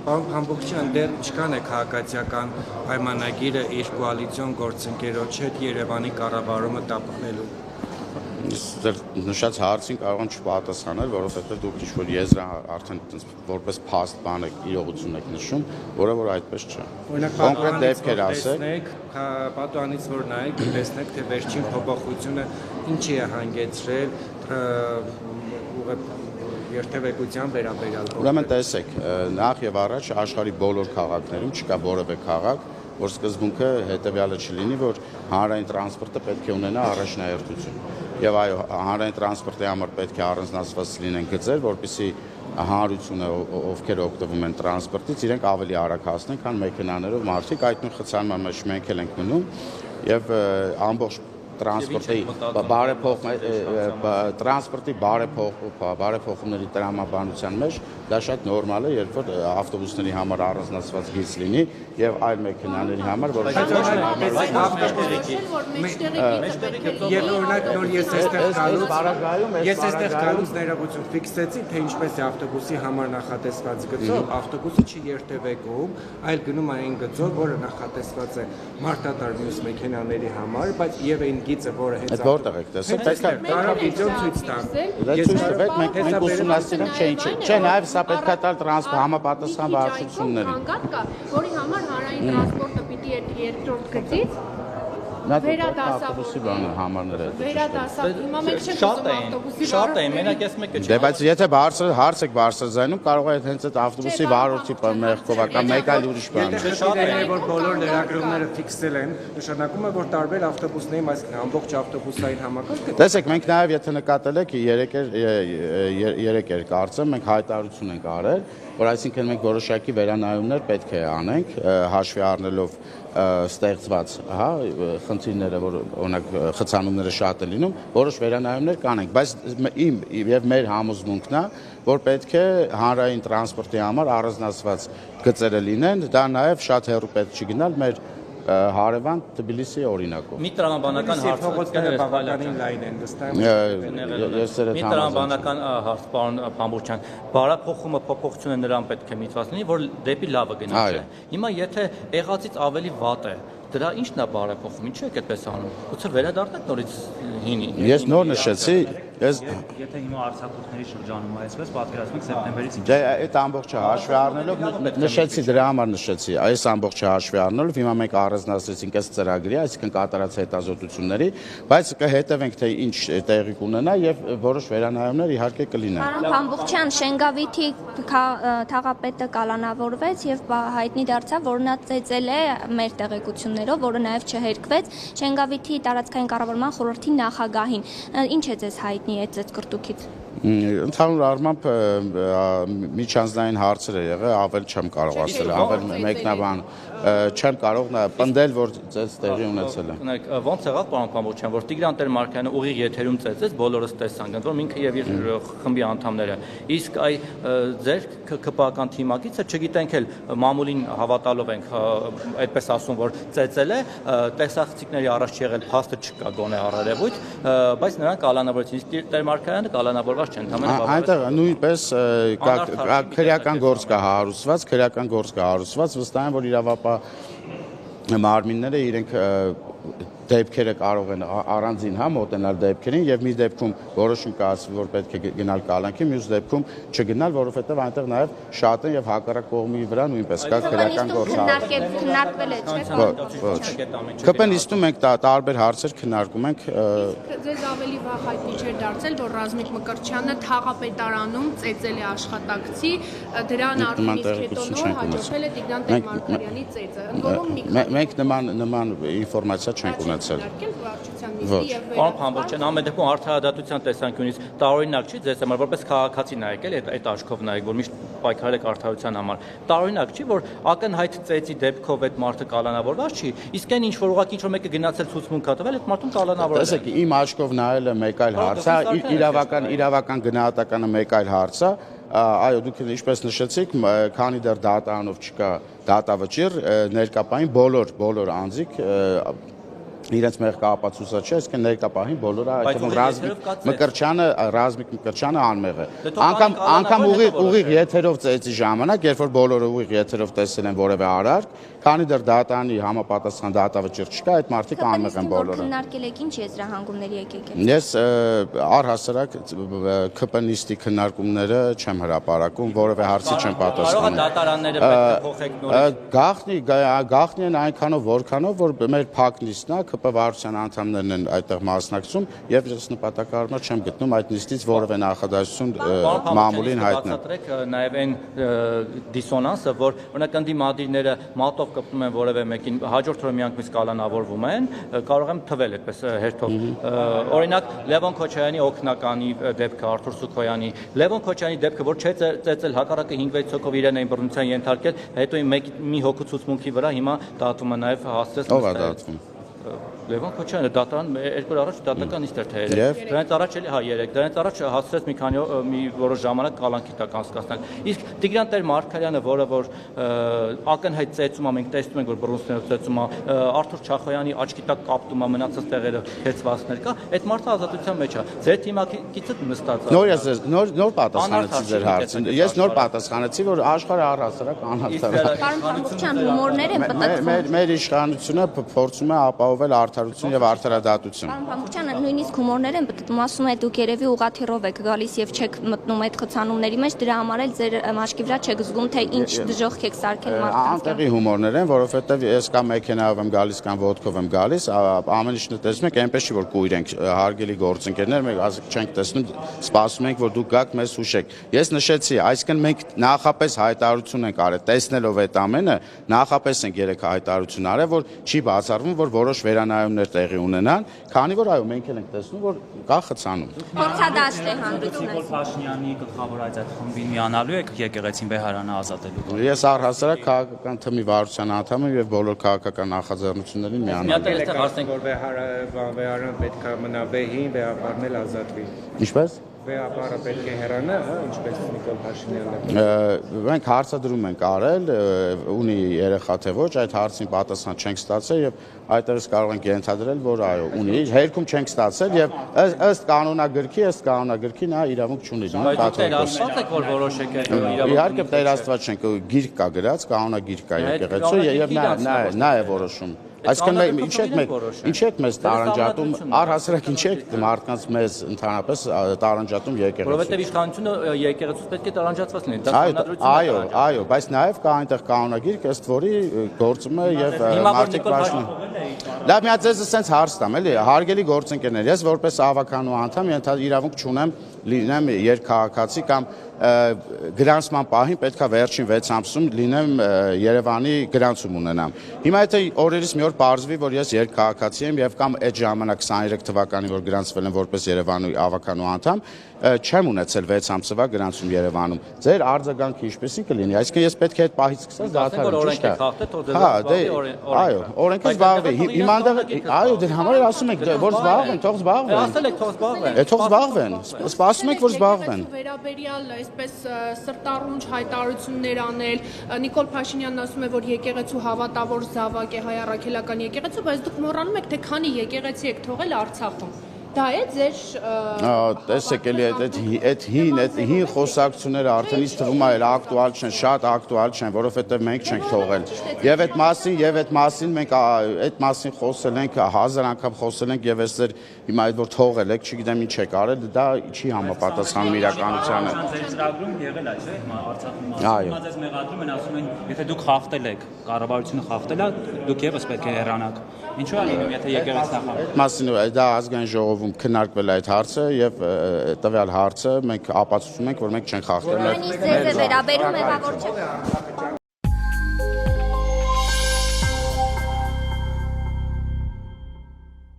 Պարոն Փամբուկչյան, դեռ չկան է քաղաքացիական պայմանագիրը իր կոալիցիոն գործընկերոջ հետ Երևանի կառավարումը տապալելու։ Դեռ նշած հարցին կարող եմ չպատասխանել, որովհետև դուք ինչ-որ եզրը արդեն որպես փաստ բան եք իրողություն եք նշում, որը որ այդպես չէ։ Կոնկրետ դեպքեր ասեք, պատուհանից որ նայեք, տեսնեք, թե վերջին փոփոխությունը ինչի է հանգեցրել երթևեկության վերաբերյալ։ Ուրեմն տեսեք, նախ եւ առաջ աշխարհի բոլոր քաղաքներում չկա որևէ քաղաք, որ սկզբունքը հետեւյալը չլինի, որ հանրային տրանսպորտը պետք է ունենա առաջնահերթություն։ Եվ այո, հանրային տրանսպորտի համար պետք է առանձնացված լինեն գծեր, որպեսզի հանրությունը, ովքեր օգտվում են տրանսպորտից, իրենք ավելի արագ հասնեն, քան մեքենաներով մարդիկ, այդ նույն խցանման մեջ մենք էլ ենք մնում եւ ամբողջ տրանսպորտի բարեփոխումների տրամաբանության մեջ դա շատ նորմալ է, երբ որ ավտոբուսների համար առանձնացված գիծ լինի եւ այլ մեքենաների համար, որ Եվ օրինակ նոր ես այստեղ գալուց ներողություն ֆիքսեցի, թե ինչպես է ավտոբուսի համար նախատեսված գծով, ավտոբուսը չի երթևեկում, այլ գնում այն գծով, որը նախատեսված է մարդատար մյուս մեքենաների համար, բայց եւ այն գիծը, որը հենց որտեղ եք տեսել, պետք է կարող վիդեո ցույց տամ։ Ես ցույց մենք ուսումնասիրենք, չէ, նաեւ սա պետք է տալ համապատասխան վարչություններին։ Որի համար հանրային տրանսպորտը պիտի երկրորդ գծից ավտոբուսի բանը համարները վերադասավ, հիմա մենք չենք ուզում ավտոբուսի շատ է, մենակ ես մեկը Դե բայց եթե հարց եք բարձրաձայնում, կարող է հենց այդ ավտոբուսի վարորդի մեղքով կամ մեկ այլ ուրիշ բան։ Շատ է, որ բոլոր լրագրողները ֆիքսել են, նշանակում է, որ տարբեր ավտոբուսների, այսինքն ամբողջ ավտոբուսային համակարգը։ Տեսեք, մենք նաև եթե նկատել եք, երեք էր կարծեմ, մենք հայտարարություն ենք արել, որ այսինքն մենք որոշակի վերանայումներ պետք է անենք, հաշվի առնելով ստեղծված, խնդիրները, որ օրինակ խցանումները շատ է լինում, որոշ վերանայումներ կանենք, բայց իմ եւ մեր համոզմունքն է, որ պետք է հանրային տրանսպորտի համար առանձնացված գծերը լինեն, դա նաև շատ հեռու պետք չի գնալ մեր հարևան Թբիլիսի օրինակով։ Մի տրամաբանական հարց բավականին լայն են վստահ։ Մի տրամաբանական հարց, պարոն Փամբուկչյան, բարեփոխումը փոփոխությունը նրան պետք է միտված լինի, որ դեպի լավը գնացի։ Հիմա եթե եղածից ավելի վատ է, դրա ի՞նչն է բարեփոխում, ինչու եք այդպես անում։ Գուցե վերադառնաք նորից հինի։ Ես նոր նշեցի, Եթե հիմա արձակուրդների շրջանում այսպես պատկերացնենք սեպտեմբերից ինչ։ Դե այդ ամբողջը հաշվի առնելով նշեցի, դրա համար նշեցի, այս ամբողջը հաշվի առնելով հիմա մենք առանձնացրեցինք այս ծրագրի, այսինքն կատարած հետազոտությունների, բայց կհետևենք թե ինչ տեղի կունենա եւ որոշ վերանայումներ իհարկե կլինեն։ Պարոն Փամբուկչյան, Շենգավիթի թաղապետը կալանավորվեց եւ հայտնի դարձավ, որ նա ծեծել է մեր տեղեկություններով, որը նաեւ չհերկվեց Շենգավիթի տարածքային կառավարման խորհրդի նախագահին։ Ինչ է ձեզ հայտնի այդ ծեծկրտուքից։ Ընդհանուր առմամբ միջանձնային հարցեր է եղել, ավել չեմ կարող ասել, ավել մեկնաբան չեմ կարող պնդել, որ ծեծ տեղի ունեցել է։ Ոնց եղավ, պարոն Փամբուկչյան, որ Տիգրան Տեր-Մարկարյանը ուղիղ եթերում ծեծեց, բոլորս տեսանք, ընդ որում ինքը եւ իր խմբի անդամները։ Իսկ ձեր ԿՊԱ-ական թիմակիցը չգիտենք էլ մամուլին հավատալով ենք այդպես ասում, որ ծեծել է, տեսախցիկների առաջ եղել փաստը չկա գոնե առերևույթ, բայց նրանք կալանավորեցին, իսկ Տեր-Մարկարյանը կալանավորված չեն, ընդհանրապես Այնտեղ նույնպես քրեական գործ կա հարուցված, վստահ եմ, որ իրավապահ մարմինները իրենք դեպքերը կարող են առանձին մոտենալ դեպքերին եւ մի դեպքում որոշում կայացվի, որ պետք է գնալ կալանքի, մյուս դեպքում չգնալ, որովհետեւ այնտեղ նաեւ շատ են եւ հակառակ կողմի վրա նույնպես կա քրեական Քննարկվել է, չէ՞։ ԿՊ-նիստում մենք տարբեր հարցեր քննարկում ենք։ Ձեզ ավելի վաղ հայտնի չէր դարձել, որ Ռազմիկ Մկրտչյանը թաղապետարանում ծեծել է աշխատակցի, դրան առումից հետո նոր հաջորդել է Տիգրան Տեր-Մարկարյանի ծեծը։ Ընդ որում մենք նման ինֆորմացիա չենք ունեցել։ Պարոն Փամբուկչյան, ամեն դեպքում արդարադատության տեսանկյունից տարօրինակ չի ձեզ համար, որպես քաղաքացի նայեք էլ այդ աչքով նայեք, որ միշտ պայքարեք արդարության համար։ Տարօրինակ չի, որ ակնհայտ ծեծի դեպքով այդ մարդը կալանավորված չի, իսկ այն ինչ որ ուղղակի ինչ որ մեկը գնացել ցուցմունք կա տվել, այդ մարդուն կալանավորել է։ Տեսեք, իմ աչքով նայելը մեկ այլ հարց է, իրավական գնահատականը մեկ այլ հարց է։ Այո, դուք ինչպես նշեցիք, քանի դեռ դատարանով չկա դատավճիռ, ներկապային բոլոր անձիկ իրենց մեղքը ապացուցած չէ, այսինքն ներկապահին բոլորը այդ թվում Ռազմիկ Մկրտչյանը անմեղ է։ Անգամ ուղիղ եթերով ծեծի ժամանակ, երբ որ բոլորը ուղիղ եթերով տեսել են որևէ արարք, քանի դեռ դատանի համապատասխան դատավճիռ չկա, այդ մարդիկ անմեղ են բոլորը։ Քննարկել եք ինչ եզրահանգումների եկեք։ Ես առհասարակ ԿՊՆ-ի քննարկումները չեմ հրապարակում, որևէ հարցի չեմ պատասխանում։ Կարող է դատարանները պետք է փոխեք նորից։ Գաղտնի են այնքանով, որքանով, որ մեր փակ նիստն է, ԿՊ վարչության անդամներն են այդտեղ մասնակցում, եւ ես նպատակարար չեմ գտնում այդ նիստից որևէ նախադասություն մամուլին հայտնել։ Բացատրեք նաեւ այն դիսոնանսը, որ օրինակ ընդդիմադիրները մատով կպտում են որևէ մեկին, հաջորդ օրը միանգամից կալանավորվում են, կարող եմ թվել այդպես հերթով։ Օրինակ Լևոն Քոչարյանի օգնականի դեպքը, Արթուր Սուքոյանի, Լևոն Քոչարյանի դեպքը, որ չէ ծեծել հակառակը 5-6 հոգով իրեն էին բռնության ենթարկել, հետո մի հոգու ցուցմունքի վրա հիմա դատումը նաեւ հասցրեց։ Ո՞վ է դատվում։ Լևոն Քոչարյանը դատարան 2 օր առաջ դատական նիստ էր թե 3։ Դրանից առաջ էլի 3։ Դրանից առաջ հասցրեց մի որոշ ժամանակ կալանքի տակ անցկացնել։ Իսկ Տիգրան Տեր-Մարգարյանը, որը որ ակնհայտ ծեծում է, մենք տեսնում ենք, որ բռունցքներով ծեծում է, Արթուր Չախոյանի աչքի տակ կապտում է, մնացած տեղերը քեցվածքներ կա, այդ մարդը ազատության մեջ է։ Ձեր թիմակիցը նստած է։ Նոր պատասխանեցի ձեր հարցին։ Ես նոր պատասխանեցի, որ աշխարհը առհասարակ անհավատալի է։ Պարոն Փամփուշյան, հումորներ են պատասխանում։ Մեր իշխանությունը փորձում է ապահովել արդարություն եւ արդարադատություն։ Պարոն Փամփուշյանը նույնիսկ հումորներ են պատտում, ասում է դուք երևի ուղաթիռով եք գալիս եւ չեք մտնում այդ խցանումների մեջ, դրա համար էլ ձեր մաշկի վրա չեք զգում, թե ինչ դժոխք եք սարքել մարդկանց։ Անտեղի հումորներ են, որովհետեւ ես կամ մեքենայով եմ գալիս կամ ոդկով եմ գալիս, ամեն ինչն տեսնում եք, այնպես չի որ կույր ենք, հարգելի գործընկերներ, մենք չենք տեսնում, սպասում ենք, որ դուք գաք մեզ հուշեք։ Ես նշեցի, այսինքն մենք նախապես հայտարարություն ենք արել, տեսնելով այդ ամենը, նախապես ենք 3 հայտարարություն արել, որ չի բացառվում, որ որոշ վերանայումներ տեղի ունենան, քանի որ այո, մենք էլ ենք տեսնում, որ կա խցանում։ Փորձադաշտ է հանրությունը։ Նիկոլ Փաշինյանի գլխավորած այդ խմբին միանալու եք եկեղեցին Բեհարանը ազատելու։ Ես առհասարակ քաղաքական թմի վարչության անդամ եմ եւ բոլոր քաղաքական նախաձեռնություններին միանալու Այստեղ հարցնենք, որ Վեհարան պետք է մնա վեհին, վեհապարն էլ ազատվի։ Ինչպես Վեհապարը պետք է հեռանա, ինչպես Նիկոլ Փաշինյանը։ Մենք հարցադրում ենք արել, ունի երեխա թե ոչ, այդ հարցին պատասխան չենք ստացել եւ այդտեղից կարող ենք ենթադրել, որ այո, ունի, հերքում չենք ստացել եւ ըստ կանոնագրքի նա իրավունք չունի։ Աստված եք որ որոշեք այդ իրավունքը։ Իհարկե Տեր Աստված չենք, գիրք կա գրած, կանոնագիրք կա եկեղեցու եւ նա է որոշում։ Այսինքն ինչ եք մեզ տարանջատում, առհասարակ ինչ եք մարդկանց մեզ ընդհանրապես տարանջատում եկեղեցու։ Որովհետև իշխանությունը եկեղեցուց պետք է տարանջատված լինի։ Այո, բայց նաև կա այնտեղ կանոնագիրք, ըստ որի գործում է եւ մարդիկ բաժնում։ Լավ, մի հատ ձեզ ասենց հարց տամ, էլի, հարգելի գործընկերներ, ես որպես ավականու անդամ իրավունք չունեմ լինեմ երկքաղաքացի կամ գրանցման պահին պետքա վերջին 6 ամսում լինեմ Երևանի գրանցում ունենամ։ Հիմա եթե օրերից մի օր պարզվի, որ ես երկքաղաքացի եմ եւ կամ այդ ժամանակ 23 թվականին որ գրանցվել եմ որպես Երևանի ավականու անդամ, չեմ ունեցել 6 ամսվա գրանցում Երևանում։ Ձեր արձագանքը ինչպեսին կլինի։ Այսինքն ես պետք է այդ պահից սկսած դադարել, ճիշտ է։ Այո, օրենքը զբաղվի։ Հիմա այո, դեռ համար ասում եք, որ զբաղվեն, թող զբաղվեն։ Ասել եք թող զբաղվեն։ Թող զբաղվեն։ Սպասում եք, որ զբաղվեն։ Վերաբերյալ այսպես սրտառունչ հայտարարություններ անել, Նիկոլ Փաշինյանն ասում է, որ եկեղեցու հավատավոր զավակ է հայ առաքելական եկեղեցու, բայց դուք մոռանում եք, թե քանի եկեղեցի եք թողել Արցախում։ Դա է ձեր տեսեք էլի այդ հին խոսակցությունները արդեն ինձ թվում է ակտուալ չեն, շատ ակտուալ չեն, որովհետև մենք չենք թողել։ Եվ այդ մասին մենք այդ մասին խոսել ենք 1000 անգամ խոսել ենք եւ այստեղ հիմա այդ որ թողել եք, չգիտեմ ինչ եք արել, դա չի համապատասխանում իրականությանը։ Ձեր ծրագրում եղել է, չէ՞, հիմա Արցախում։ Այո։ Հիմա ձեզ մեղադրում են, ասում են, եթե դուք խախտել եք, կառավարությունը խախտել է, դուք եւս պետք է հեռանաք։ Ինչու է լինում, եթե եկեղեցին նախա։ Մասին դա ազգային ժողովում քննարկվել է այդ հարցը եւ տվյալ հարցը մենք ապացուցում ենք, որ մենք չենք խախտել։ Նույնիսկ ձեզ է վերաբերում, եղավոր չէ։